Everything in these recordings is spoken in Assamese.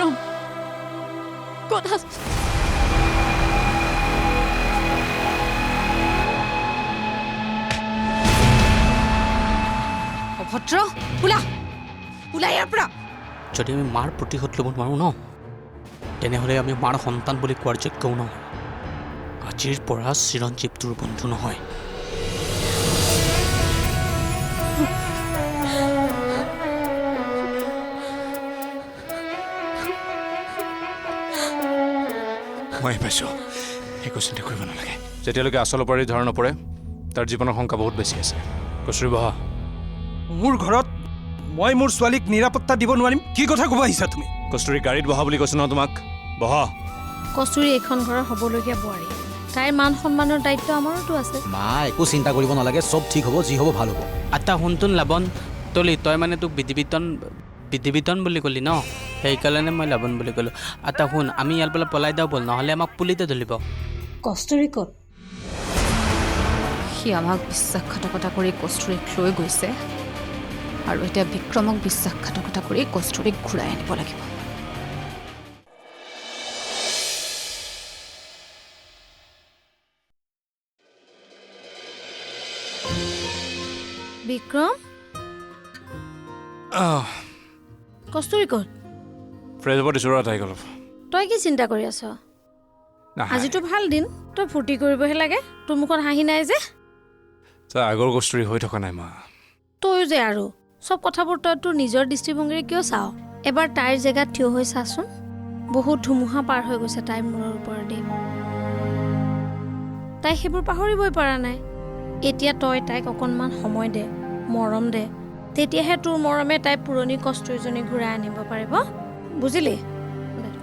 বিক্ৰম ক'ত আছ? অভদ্ৰ, ওলা ইয়াৰ পৰা। যদি আমি মাৰ প্ৰতিশোধ ল'ব নোৱাৰোঁ ন, তেনেহ'লে আমি মাৰ সন্তান বুলি কোৱাৰ যোগ্যও নহয়। আজিৰ পৰা চিৰঞ্জীৱ তোৰ বন্ধু নহয়। মই পাইছোঁ, একো চিন্তা কৰিব নালাগে। যেতিয়ালৈকে আচল অপৰাধী ধৰা নপৰে তাৰ জীৱনৰ শংকা বহুত বেছি আছে। কস্তুৰী বহা। মোৰ ঘৰত মই মোৰ ছোৱালীক নিৰাপত্তা দিব নোৱাৰিম? কি কথা ক'ব আহিছা তুমি? কস্তুৰী গাড়ীত বহা বুলি কৈছোঁ ন তোমাক, বহা। কস্তুৰী এইখন ঘৰৰ হ'বলগীয়া বোৱাৰী, তাইৰ মান সন্মানৰ দায়িত্ব আমাৰোতো আছে। মা একো চিন্তা কৰিব নালাগে, চব ঠিক হ'ব, যি হ'ব ভাল হ'ব। আটা শুনটোন লাবন, তই মানে তোক বিধিবিতন বুলি ক'লি ন, সেইকাৰণে মই লাবন বুলি ক'লোঁ। আটা শুন, আমি ইয়াৰ পৰা পলাই দিওঁ ব'ল, নহ'লে আমাক পুলিতে ধৰিব। কস্তুৰী ক'ত? সি আমাক বিশ্বাসঘাতকতা কৰি কস্তুৰীক লৈ গৈছে, আৰু এতিয়া বিক্ৰমক বিশ্বাসঘাতকতা কৰি কস্তুৰীক ঘূৰাই আনিব লাগিব। বিক্ৰম, কস্তুৰী ক'ত? ফ্ৰেছ হ'ব দিছোঁ ৰ তাইক অলপ। তই কি চিন্তা কৰি আছ? আজিতো ভাল দিন, তই ফূৰ্তি কৰিবহে লাগে। তোৰ মুখত হাঁহি নাই যে। তাই আগৰ কস্তুৰী হৈ থকা নাই মা। তয়ো যে আৰু চব কথাবোৰ তই তোৰ নিজৰ দৃষ্টিভংগীৰে কিয় চাৱ? এবাৰ তাইৰ জেগাত থিয় হৈ চাচোন। বহুত ধুমুহা পাৰ হৈ গৈছে তাইৰ মূৰৰ ওপৰেদি, তাই সেইবোৰ পাহৰিবই পৰা নাই। এতিয়া তই তাইক অকণমান সময় দে, মৰম দে, তেতিয়াহে তোৰ মৰমে তাই পুৰণি কস্তুৰীজনী ঘূৰাই আনিব পাৰিব, বুজিলি?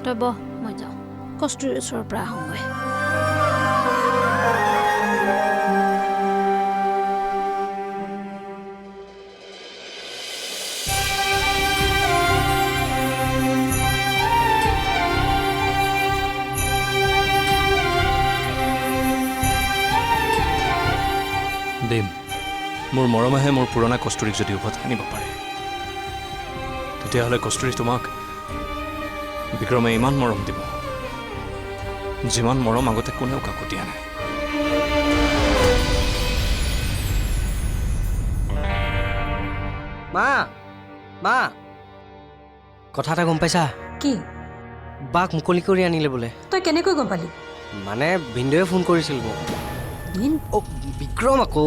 তই বহ, মই যাওঁ কস্তুৰীৰ ওচৰৰ পৰা আহোঁগৈ। দিম, মোৰ মৰমেহে মোৰ পুৰণা কস্তুৰীক যদি উভত আনিব পাৰে, তেতিয়াহ'লে কস্তুৰী তোমাক বিক্ৰমে ইমান মৰম দিব যিমান মৰম আগতে কোনেও কাকো দিয়া নাই। মা কথা এটা গম পাইছা? কি? বাক মুকলি কৰি আনিলে বোলে। তই কেনেকৈ গম পালি? মানে ভিনদেৱে ফোন কৰিছিল মোক। বিক্ৰম আকৌ।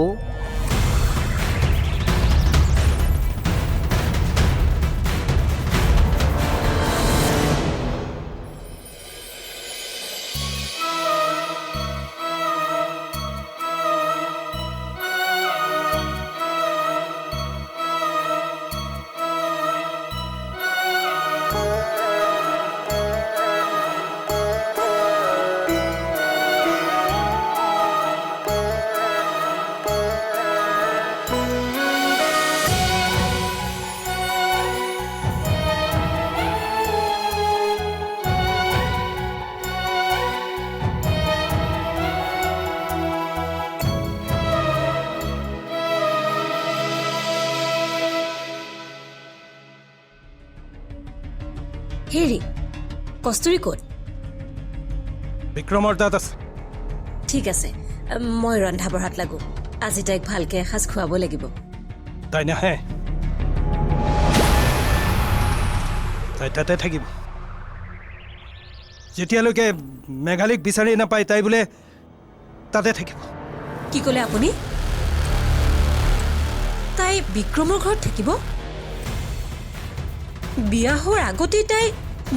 হেৰি, কস্তুৰী ক'ত? বিক্ৰমৰ তাত আছে। ঠিক আছে, মই ৰন্ধা বঢ়াত লাগো। আজি তাইক ভালকৈ এসাঁজ খুৱাব লাগিব। তাই নাহে, তাই তাতে থাকিব। যেতিয়ালৈকে মেঘালীক বিচাৰি নাপায় তাই বোলে তাতে থাকিব। কি ক'লে আপুনি? তাই বিক্ৰমৰ ঘৰত থাকিব? বিয়া হোৱাৰ আগতেই তাই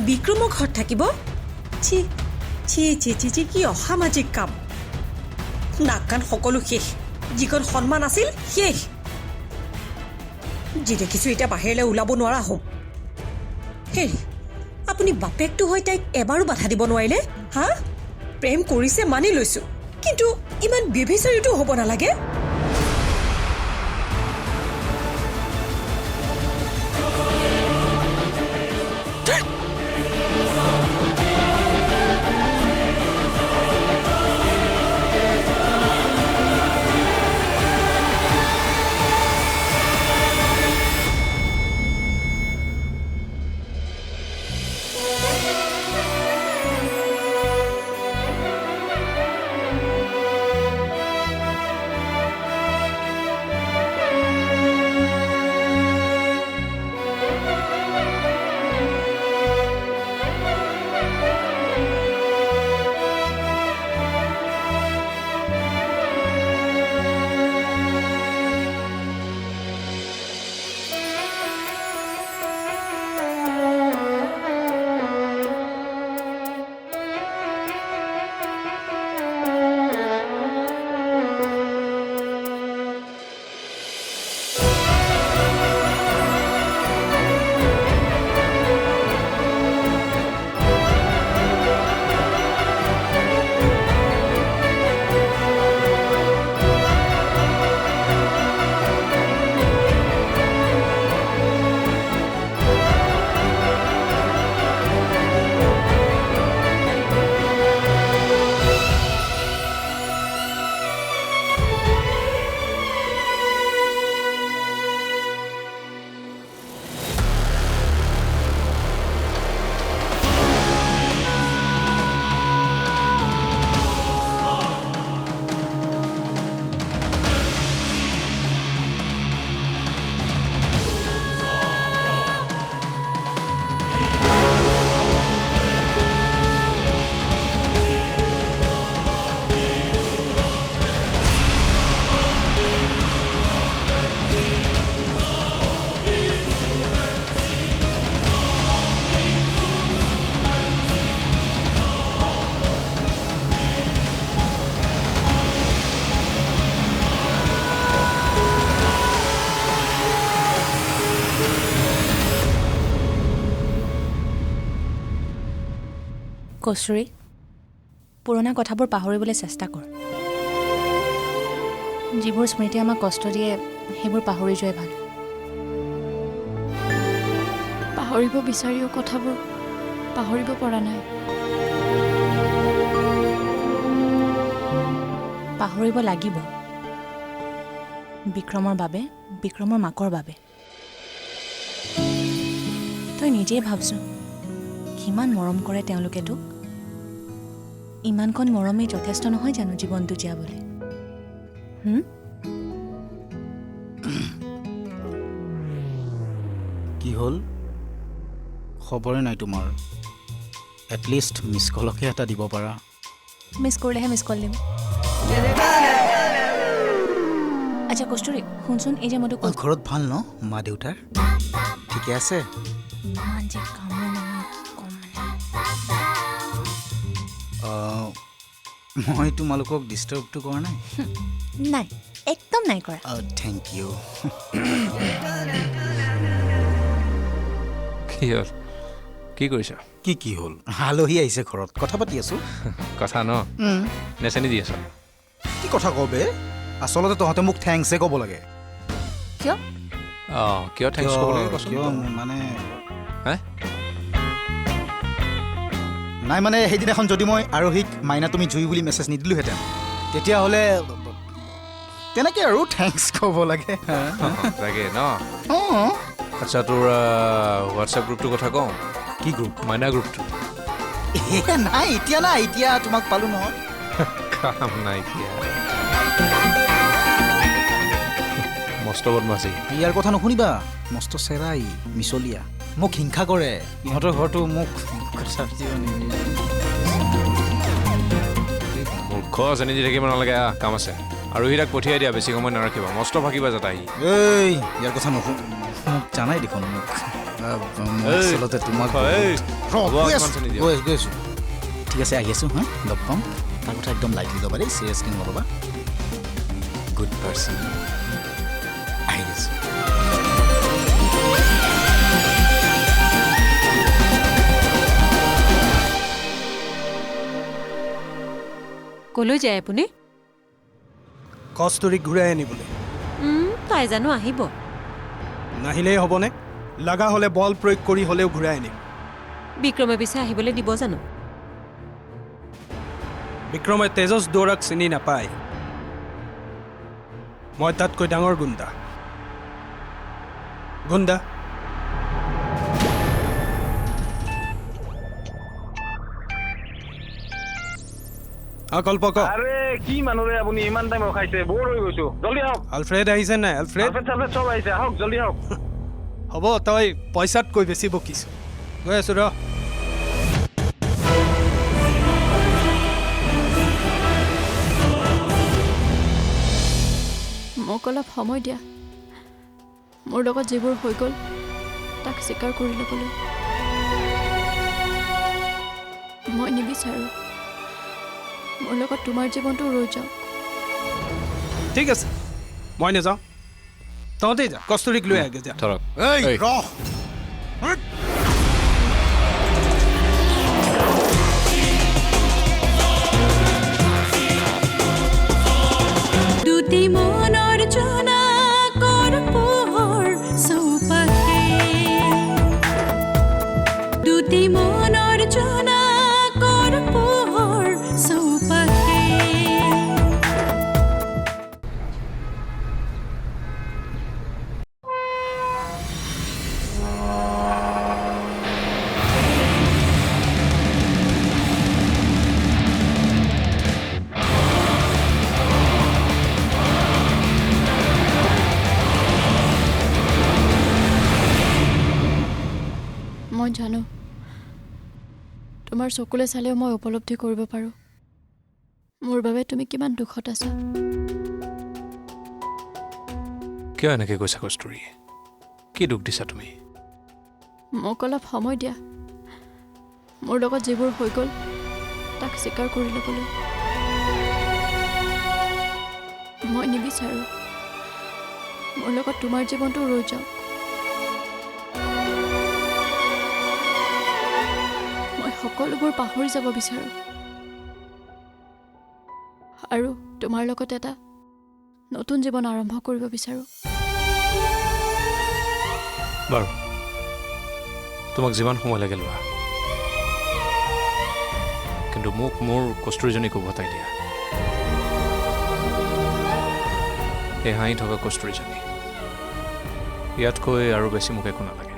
বিক্ৰমৰ ঘৰত থাকিব? ছি ছি ছি ছি ছি, কি অসামাজিক কাম। নাক কাণ সকলো শেষ, যিকণ সন্মান আছিল শেষ। যি দেখিছোঁ এতিয়া বাহিৰলৈ ওলাব নোৱাৰা হ'ম। হেৰি, আপুনি বাপেকটো হৈ তাইক এবাৰো বাধা দিব নোৱাৰিলে? হা, প্ৰেম কৰিছে মানি লৈছোঁ, কিন্তু ইমান ব্যভিচাৰীটো হ'ব নালাগে। কস্তুৰী পুৰণা কথাবোৰ পাহৰিবলৈ চেষ্টা কৰ যিবোৰ স্মৃতি আমাক কষ্ট দিয়ে সেইবোৰ পাহৰি যোৱাই ভাল পাহৰিব বিচাৰিও কথাবোৰ পাহৰিব পৰা নাই পাহৰিব লাগিব বিক্ৰমৰ বাবে বিক্ৰমৰ মাকৰ বাবে তই নিজেই ভাবচোন কিমান মৰম কৰে তেওঁলোকে তোক ইমানকণ মৰমেই যথেষ্ট নহয় জানো জীৱনটো জীয়াবলৈ কি হ'ল খবৰে নাই তোমাৰ এটলিষ্ট মিছ কলকে এটা দিব পাৰা মিছ কৰিলেহে মিছ কল দিম আচ্ছা কস্তুৰী শুনচোন এই যে মই তোক ঘৰত ভাল ন মা দেউতাৰ ঠিকে আছে ইমান যে কামোৰ নহয় কম মানে মই তোমালোকক ডিষ্টাৰ্বটো কৰা নাই নাই একদম নাই কৰা থেংক ইউ কি হ'ল কি কৰিছা কি হ'ল আলহী আহিছে ঘৰত কথা পাতি আছো কথা ন নেচেনি দি আছা কি কথা কবে আচলতে তহঁতে মোক থেংকছে ক'ব লাগে কিয় অঁ কিয় থেংকছ ক'ব লাগে কচোন কিয় মানে হে নাই মানে সেইদিনাখন যদি মই আৰোহীক মাইনা তুমি জুই বুলি মেছেজ নিদিলোহেঁতেন তেতিয়াহ'লে তেনেকৈ আৰু থেংকছ ক'ব লাগে তাকে ন অঁ আচ্ছা তোৰ হোৱাটছএপ গ্ৰুপটোৰ কথা কওঁ কি গ্ৰুপ মাইনা গ্ৰুপটো নাই এতিয়া তোমাক পালোঁ নহয় কাম নাইকিয়া মস্ত বদমাছি ইয়াৰ কথা নুশুনিবা মস্ত চেৰাই মিছলীয়া মোক হিংসা কৰে ইহঁতৰ ঘৰটো মোক মূৰ্খ চেনি দি থাকিব নালাগে কাম আছে আৰু সিটাক পঠিয়াই দিয়া বেছি সময় নাৰাখিবা মস্ত ফাঁকিবা যাতা আহি এই ইয়াৰ কথা নুশুন মোক জানাই দেখোন মোক আচলতে তোমাক গৈ আছোঁ ঠিক আছে আহি আছোঁ হা লগ পাম তাৰ কথা একদম লাইটলি ল'বা দেই চিৰিয়াছলি নল'বা গুড পাৰ্চন আহি আছোঁ কলৈ যায় আপুনি কস্তুৰীক ঘূৰাই আনিবলৈ তাই জানো আহিব নাহিলেই হ'বনে লগা হ'লে বল প্ৰয়োগ কৰি হ'লেও ঘূৰাই আনিম বিক্ৰমে পিছে আহিবলৈ দিব জানো বিক্ৰমে তেজছ দৌৰাক চিনি নাপায় মই তাতকৈ ডাঙৰ গুণ্ডা কল্পক আৰে কি মানুহে আপুনি ইমান টাইম ৰখাইছে বৰ হৈ গৈছো জলদি আহক আলফ্ৰেড আহিছে নাই আলফ্ৰেড চব আহিছে আহক জলদি আহক হ'ব তই পইচাতকৈ বেছি বকিছ গৈ আছো ৰ মোক অলপ সময় দিয়া মোৰ লগত যিবোৰ হৈ গ'ল তাক স্বীকাৰ কৰি ল'বলৈ মই নিবিচাৰোঁ মোৰ লগত তোমাৰ জীৱনটো ৰৈ যাওক ঠিক আছে মই নাযাওঁ তহঁতেই যা কস্তুৰীক লৈ আগে যা ধৰক এই ৰহ দুটি মনৰ জনা কৰ পোহৰ চৌপাশে দুটি মনৰ জনা কৰ পোহৰ চৌপাশে মই জানো তোমাৰ চকুলে চালেও মই উপলব্ধি কৰিব পাৰোঁ মোৰ বাবে তুমি কিমান দুখত আছা কিয় এনেকৈ কৈছা কস্তুৰী কি দুখ দিছা তুমি মোক অলপ সময় দিয়া মোৰ লগত যিবোৰ হৈ গ'ল তাক স্বীকাৰ কৰি ল'বলৈ মই নিবিচাৰোঁ মোৰ লগত তোমাৰ জীৱনটো ৰৈ যাওক মই সকলোবোৰ পাহৰি যাব বিচাৰোঁ আৰু তোমাৰ লগত এটা নতুন জীৱন আৰম্ভ কৰিব বিচাৰোঁ বাৰু তোমাক যিমান সময় লাগে লোৱা কিন্তু মোক মোৰ কস্তুৰীজনীক উভতাই দিয়া এই হাঁহি থকা কস্তুৰীজনী ইয়াতকৈ আৰু বেছি মোক একো নালাগে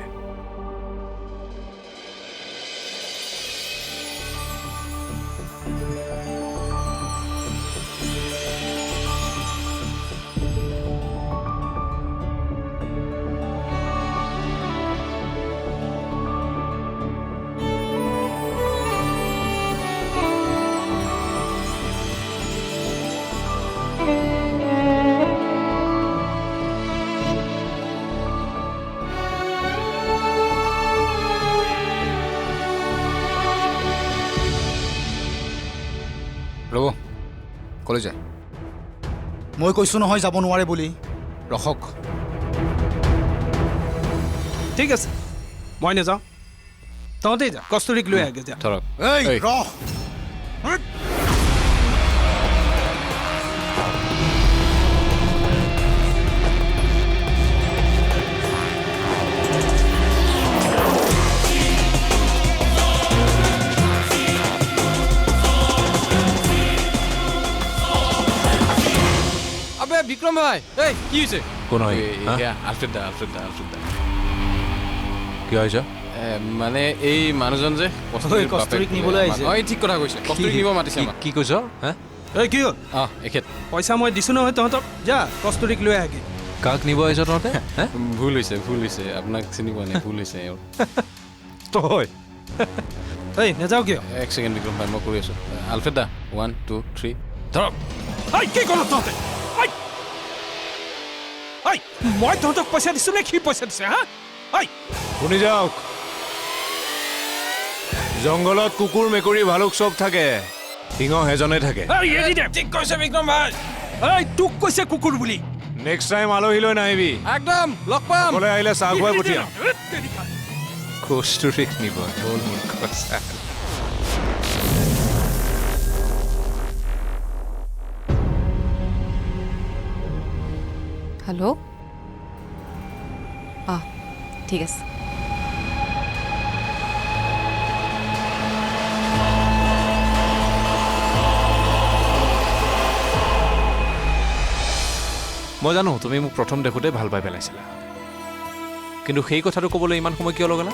ৰ'ব ক'লৈ যায় মই কৈছোঁ নহয় যাব নোৱাৰে বুলি ৰখক ঠিক আছে মই নাযাওঁ তহঁতেই যা কস্তুৰীক লৈ আগে যা ধৰক এই ৰহ আবে বিক্ৰম ভাই এই কি হৈছে কোন হয় আলফ্ৰেড দা কি হৈছে মানে এই মানুহজন যে কস্তুৰীক নিবলৈ আহিছে ঠিক কথা কৈছে কস্তুৰীক নিব মাতিছে আমাক কি কৈছ হা এই কি হ'ল এখেত পইচা মই দিছোঁ নহয় তহঁতক যা কস্তুৰীক লৈ আগে কাক নিব আহিছ তহঁতে ভুল হৈছে আপোনাক চিনি পোৱা নাই ভুল হৈছে তই এই নাযাওঁ কিয় এক ছেকেণ্ড বিক্ৰম ভাই মই কৰি আছোঁ আলফ্ৰেড দা 1 2 3 ধৰক এই কি ক'ল তহঁতে এই মই তহঁতক পইচা দিছোঁ নে কি পইচা দিছে হা এই শুনি যাওক জংঘলত কুকুৰ মেকুৰী ভালুক চব থাকে সিংহ এজনে থাকে এই এৰি দে ঠিক কৈছে বিক্ৰম ভাই এই তোক কৈছে কুকুৰ বুলি নেক্সট টাইম আলহী লৈ নাহিবি একদম লগ পাম অকলে আহিলে চাহ খুৱাই পঠিয়াম কস্তুৰীক নিব হ'ল মোৰ কথা হেল্ল' ঠিক আছে মই জানো তুমি মোক প্ৰথম দেখোঁতে ভাল পাই পেলাইছিলা কিন্তু সেই কথাটো ক'বলৈ ইমান সময় কিয় লগালা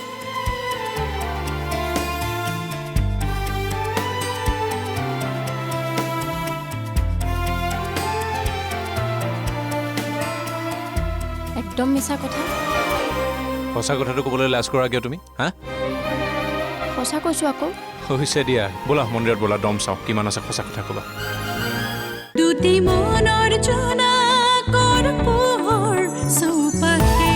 একদম মিছা কথা সঁচা কথাটো ক'বলৈ লাজ কৰা কিয় তুমি হা সঁচা কৈছোঁ আকৌ হৈছে দিয়া ব'লা মন্দিৰত ব'লা দম চাওঁ কিমান আছে সঁচা কথা ক'বা দুটি মনৰ জোনাকৰ পোহৰ চৌপাশে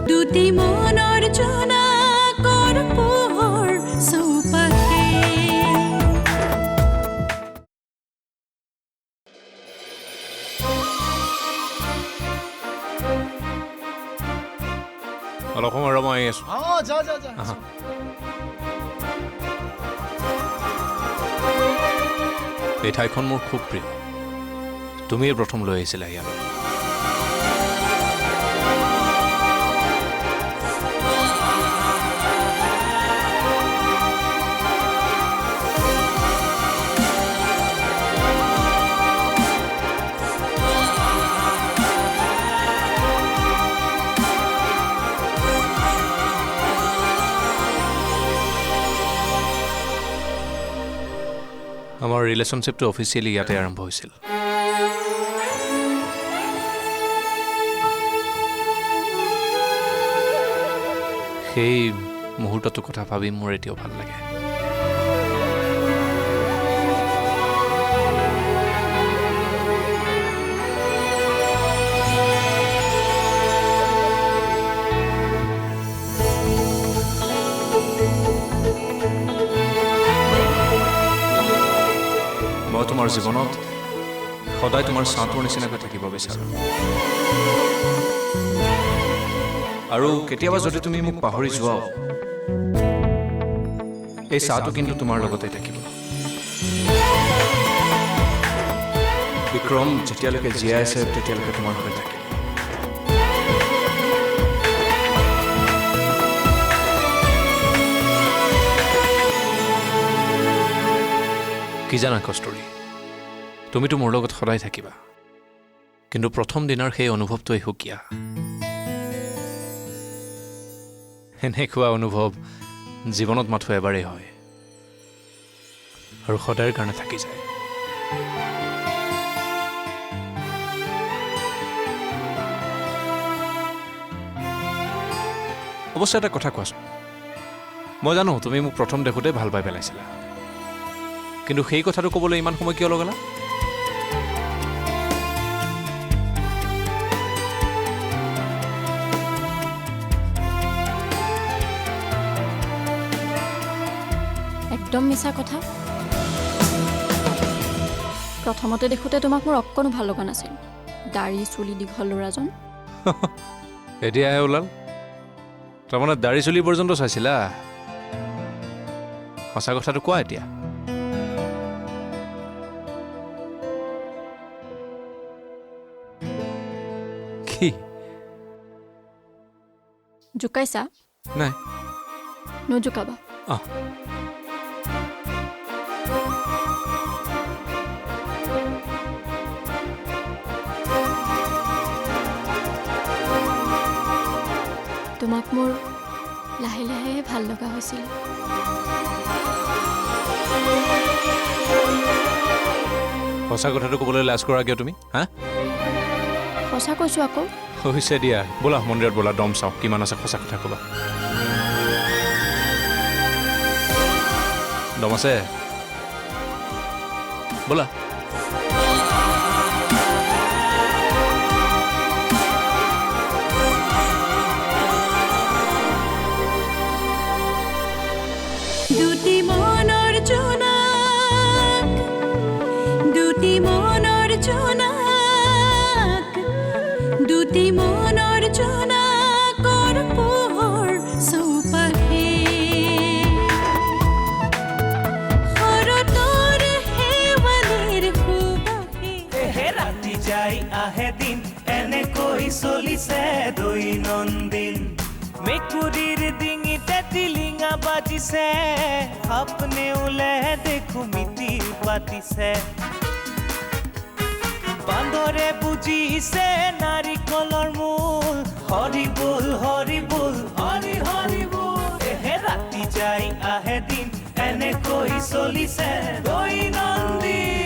দুটি মনৰ জোনাকৰ পোহৰ চৌপাশে অলপ সময় ৰ'ব আহি আছোঁ যা এই ঠাইখন মোৰ খুব প্ৰিয় তুমিয়ে প্ৰথম লৈ আহিছিলা ইয়ালৈ আমাৰ ৰিলেশ্যনশ্বিপটো অফিচিয়েলি ইয়াতে আৰম্ভ হৈছিল সেই মুহূৰ্তটোৰ কথা ভাবি মোৰ এতিয়াও ভাল লাগে মই তোমাৰ জীৱনত সদায় তোমাৰ ছাঁটোৰ নিচিনাকৈ থাকিব বিচাৰোঁ আৰু কেতিয়াবা যদি তুমি মোক পাহৰি যোৱাও এই চাহটো কিন্তু তোমাৰ লগতে থাকিব বিক্ৰম যেতিয়ালৈকে জীয়াই আছে তেতিয়ালৈকে তোমাৰ লগত থাকিব কি জানা কষ্টৰী তুমিতো মোৰ লগত সদায় থাকিবা কিন্তু প্ৰথম দিনৰ সেই অনুভৱটোৱেই সুকীয়া এনেকুৱা অনুভৱ জীৱনত মাথো এবাৰেই হয় আৰু সদায়ৰ কাৰণে থাকি যায় অৱশ্যে এটা কথা কোৱাচোন মই জানো তুমি মোক প্ৰথম দেখোঁতে ভাল পাই পেলাইছিলা কিন্তু সেই কথাটো ক'বলৈ ইমান সময় কিয় লগালা একদম মিছা কথা প্ৰথমতে দেখোঁতে তোমাক মোৰ অকণো ভাল লগা নাছিল দাড়ি চুলি দীঘল ল'ৰাজন এতিয়াহে ওলাল তাৰমানে দাড়ি চুলি পৰ্যন্ত চাইছিলা সঁচা কথাটো কোৱা এতিয়া কি জোকাইছা নাই নজোকাবা আহ তোমাক মোৰ লাহে লাহে ভাল লগা হৈছিল সঁচা কথাটো ক'বলৈ লাজ কৰা কিয় তুমি হা সঁচা কৈছোঁ আকৌ হৈছে দিয়া ব'লা মন্দিৰত ব'লা দম চাওঁ কিমান আছে সঁচা কথা ক'বা দম আছে ব'লা দুটি মনৰ জোনাক দুটি মনৰ জোনাক দুটি মনৰ জোনাকৰ পোহৰ চৌপাশে শৰতৰ শেৱালিৰ সুবাসে ৰাতি যাই আহে দিন এনেকৈ চলিছে দৈনন্দিন মেকুৰীৰ ডিঙিতে টিলিঙা বাজিছে সপনে ওলে দেখো মিতিৰ পাতিছে বান্দৰে বুজিছে নাৰিকলৰ মূল হৰি বল হৰি বল হৰি হৰি বল ৰাতি যাই আহে দিন এনেকৈ চলিছে দৈনন্দিন